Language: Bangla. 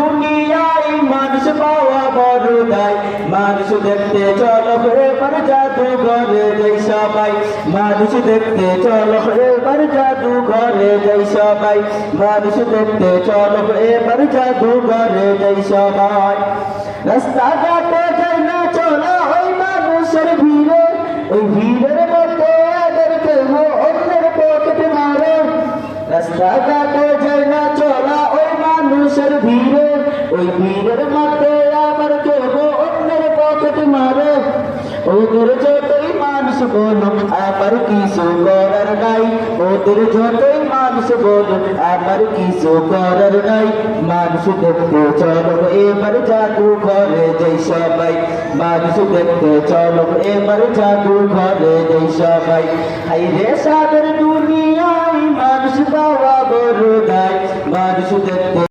দুনিয়ায় মানুষ পাওয়া বড় দায় মানুষ দেখতে চলো এবার জাদুঘরে যাই সবাই মানুষ দেখতে চলো এবার জাদুঘরে যাই সবাই মানুষ দেখতে চলো এবার জাদুঘরে যাই সবাই রাস্তাঘাটে যাই না চলা ওই মানুষের ভিড়ে ওই ভিড়ের মধ্যে এদেরকে অন্যের পকেট মারে রাস্তাঘাটে যাই না চলা ওই মানুষের ভিড়ে ওই ভিড়ের মধ্যে আবার কেউ অন্যের পকেট মারে ওদের যতই মানুষ বলো আমার কিছু করার নাই ওদের যতই মানুষ বলো আমার কিছু করার নাই মানুষ দেখতে চলো এবার জাদুঘরে যাই সবাই মানুষ দেখতে চলো এবার জাদুঘরে যাই সবাই হাইরে সাদের দুনিয়ায় মানুষ পাওয়া বড় দায় মানুষ দেখতে